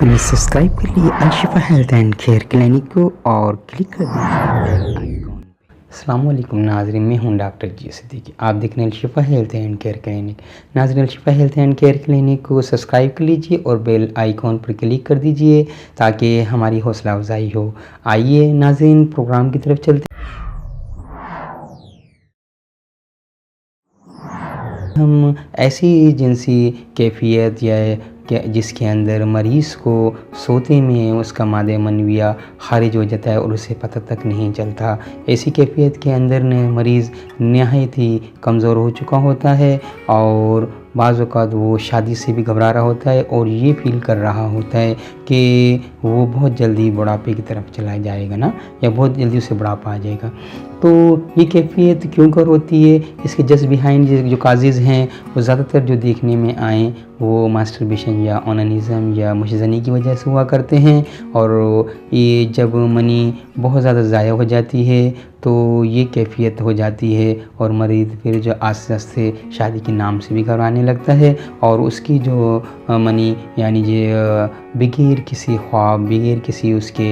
आपने सब्सक्राइब कर लिया Alshifa health and care clinic को और क्लिक कर दीजिए आइकॉन पे। अस्सलाम वालेकुम नाज़रीन, मैं हूं डॉक्टर जी सिद्दीकी। आप देख रहे हैं Alshifa health and care clinic. नाज़रीन, Alshifa health and care clinic को सब्सक्राइब कर लीजिए और बेल आइकॉन पर क्लिक कर दीजिए ताकि हमारी हौसला अफजाई हो। आइए नाज़रीन, प्रोग्राम की तरफ चलते हम ऐसी जिनसी कैफियत या जिसके अंदर मरीज़ को सोते में उसका मादे मनविया खारिज हो जाता है और उसे पता तक नहीं चलता। ऐसी कैफियत के अंदर मरीज़ नहायत ही कमज़ोर हो चुका होता है और बाज़ औक़ात वो शादी से भी घबरा रहा होता है और ये फ़ील कर रहा होता है कि वो बहुत जल्दी बुढ़ापे की तरफ चला जाएगा ना, या बहुत जल्दी उसे बुढ़ापा आ जाएगा। तो ये कैफियत क्यों कर होती है, इसके जस्ट बिहाइंड जो काजेज़ हैं वो ज़्यादातर जो देखने में आएँ वो मास्टरबेशन या ओनानिज़म या मुशज़नी की वजह से हुआ करते हैं। और ये जब मनी बहुत ज़्यादा ज़ाया हो जाती है तो ये कैफियत हो जाती है और मरीज़ फिर जो आस्ते आस्ते शादी के नाम से भी घबराने लगता है और उसकी जो मनी यानी जो बगैर किसी ख्वाब बगैर किसी उसके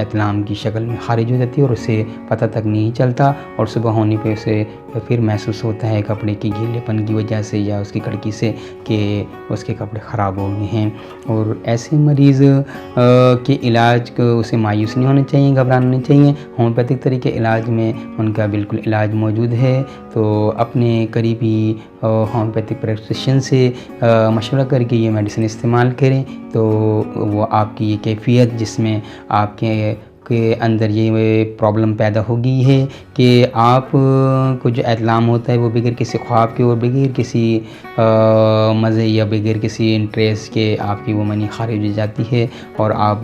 एतलाम की शक्ल में खारिज हो जाती है और उसे पता तक नहीं चलता और सुबह होने पे उसे फिर महसूस होता है कपड़े के गीलेपन की वजह से या उसकी कड़की से कि उसके कपड़े ख़राब हो गए हैं। और ऐसे मरीज़ के इलाज को उसे मायूस नहीं होना चाहिए, घबराना नहीं चाहिए। होम्योपैथिक तरीके इलाज में उनका बिल्कुल इलाज मौजूद है। तो अपने करीबी होम्योपैथिक प्रैक्टिशनर से मशवरा करके ये मेडिसिन इस्तेमाल करें तो वो आपकी ये कैफियत जिसमें आपके अंदर ये प्रॉब्लम पैदा हो गई है कि आप को जो एतलाम होता है वो बगैर किसी ख्वाब के और बगैर किसी मज़े या बगैर किसी इंटरेस्ट के आपकी वो मनी खारिज हो जाती है और आप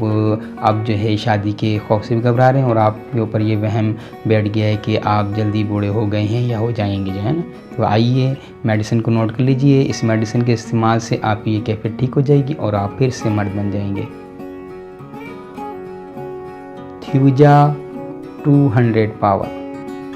अब जो है शादी के खौफ से भी घबरा रहे हैं और आपके ऊपर ये वहम बैठ गया है कि आप जल्दी बूढ़े हो गए हैं या हो जाएंगे जो है ना। तो आइए मेडिसिन को नोट कर लीजिए। इस मेडिसिन के इस्तेमाल से आपकी ये कैफियत ठीक हो जाएगी और आप फिर से मर्द बन जाएंगे। थ्यूजा 200 पावर।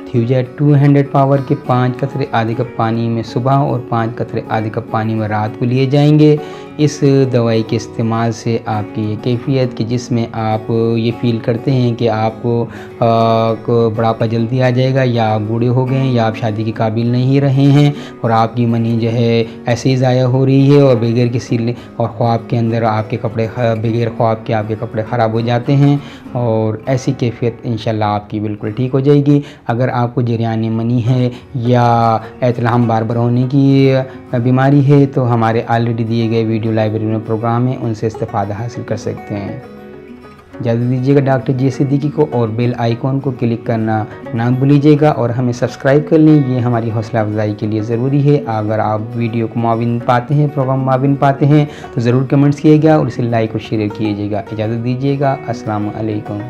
थ्यूजा 200 पावर के 5 कतरे आधे कप पानी में सुबह और 5 कतरे आधे कप पानी में रात को लिए जाएंगे। इस दवाई के इस्तेमाल से आपकी ये कैफियत कि जिसमें आप ये फ़ील करते हैं कि आपको को बुढ़ापा जल्दी आ जाएगा या आप बूढ़े हो गए हैं या आप शादी के काबिल नहीं रहे हैं और आपकी मनी जो है ऐसे ही ज़ाया हो रही है और बगैर किसी और ख्वाब के अंदर आपके कपड़े बगैर ख्वाब के आपके कपड़े ख़राब हो जाते हैं और ऐसी कैफियत इंशाल्लाह आपकी बिल्कुल ठीक हो जाएगी। अगर आपको जरियान मनी है या एतलाम बार बार होने की बीमारी है तो हमारे ऑलरेडी दिए गए वीडियो लाइब्रेरी में प्रोग्राम है, उनसे इस्तेफ़ादा हासिल कर सकते हैं। इजाज़त दीजिएगा डॉक्टर जी सिद्दीकी को और बेल आइकॉन को क्लिक करना ना भूलिएगा और हमें सब्सक्राइब कर लें, ये हमारी हौसला अफजाई के लिए ज़रूरी है। अगर आप वीडियो को माविन पाते हैं, प्रोग्राम माविन पाते हैं तो ज़रूर कमेंट्स कीजिएगा और इसे लाइक और शेयर कीजिएगा। इजाज़त दीजिएगा। अस्सलाम वालेकुम।